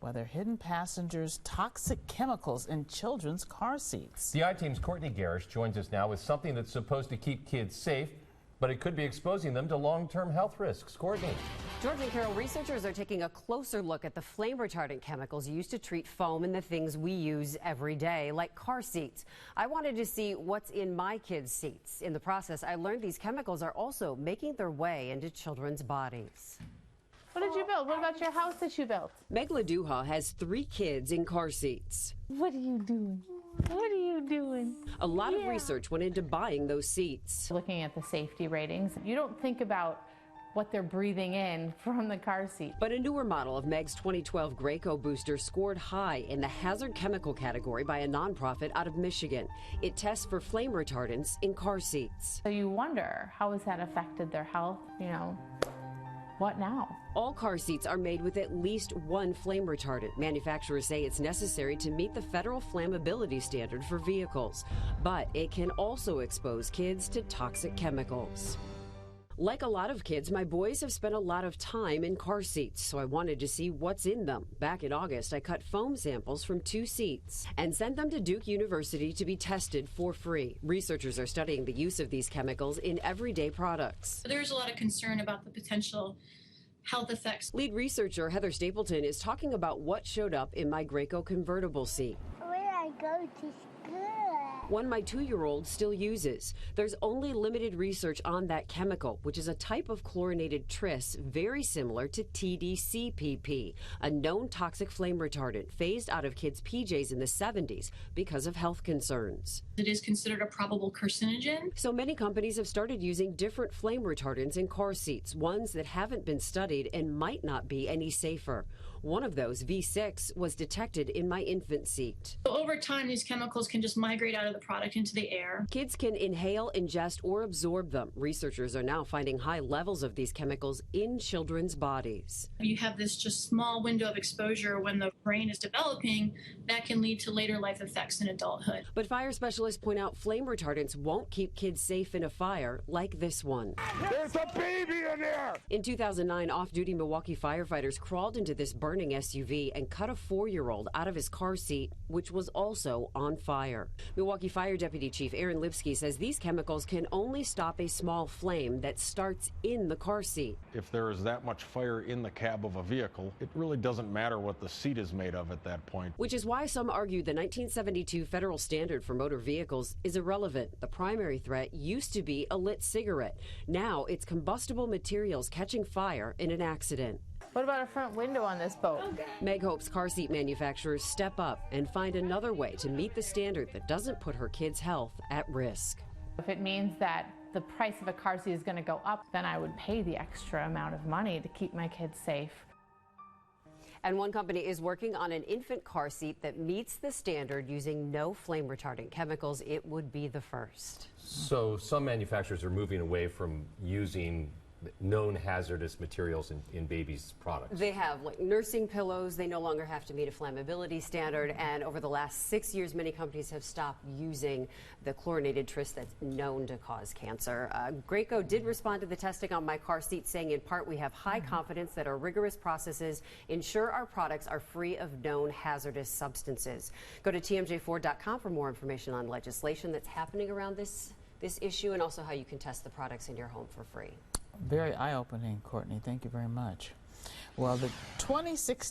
whether hidden passengers toxic chemicals in children's car seats. The I-Team's Courtney Garish joins us now with something that's supposed to keep kids safe, but it could be exposing them to long-term health risks. Courtney. George and Carol, researchers are taking a closer look at the flame retardant chemicals used to treat foam in the things we use every day, like car seats. I wanted to see what's in my kids' seats. In the process, I learned these chemicals are also making their way into children's bodies. What did you build? What about your house that you built? Meg LaDuha has 3 kids in car seats. What are you doing? What are you doing? A lot of research went into buying those seats. Looking at the safety ratings, you don't think about what they're breathing in from the car seat. But a newer model of Meg's 2012 Graco booster scored high in the hazard chemical category by a nonprofit out of Michigan. It tests for flame retardants in car seats. So you wonder, how has that affected their health? What now? All car seats are made with at least one flame retardant. Manufacturers say it's necessary to meet the federal flammability standard for vehicles, but it can also expose kids to toxic chemicals. Like a lot of kids, my boys have spent a lot of time in car seats, so I wanted to see what's in them. Back in August, I cut foam samples from 2 seats and sent them to Duke University to be tested for free. Researchers are studying the use of these chemicals in everyday products. There's a lot of concern about the potential health effects. Lead researcher Heather Stapleton is talking about what showed up in my Graco convertible seat. Where I go to school. One my 2-year-old still uses. There's only limited research on that chemical, which is a type of chlorinated tris very similar to TDCPP, a known toxic flame retardant phased out of kids' PJs in the 70s because of health concerns. It is considered a probable carcinogen. So many companies have started using different flame retardants in car seats, ones that haven't been studied and might not be any safer. One of those, V6, was detected in my infant seat. So over time, these chemicals can just migrate out of the product into the air. Kids can inhale, ingest, or absorb them. Researchers are now finding high levels of these chemicals in children's bodies. You have this just small window of exposure when the brain is developing that can lead to later life effects in adulthood. But fire specialists point out flame retardants won't keep kids safe in a fire like this one. There's a baby in there! In 2009, off-duty Milwaukee firefighters crawled into this burning SUV and cut a 4-year-old out of his car seat, which was also on fire. Milwaukee Fire Deputy Chief Aaron Lipsky says these chemicals can only stop a small flame that starts in the car seat. If there is that much fire in the cab of a vehicle, it really doesn't matter what the seat is made of at that point. Which is why some argue the 1972 federal standard for motor vehicles is irrelevant. The primary threat used to be a lit cigarette. Now it's combustible materials catching fire in an accident. What about a front window on this boat? Meg hopes car seat manufacturers step up and find another way to meet the standard that doesn't put her kids' health at risk. If it means that the price of a car seat is going to go up, then I would pay the extra amount of money to keep my kids safe. And one company is working on an infant car seat that meets the standard using no flame retardant chemicals. It would be the first. So some manufacturers are moving away from using known hazardous materials in babies' products. They have like nursing pillows. They no longer have to meet a flammability standard. And over the last 6 years, many companies have stopped using the chlorinated tris that's known to cause cancer. Graco did respond to the testing on my car seat, saying in part, we have high confidence that our rigorous processes ensure our products are free of known hazardous substances. Go to TMJ4.com for more information on legislation that's happening around this issue, and also how you can test the products in your home for free. Very eye-opening, Courtney. Thank you very much. Well, the 2016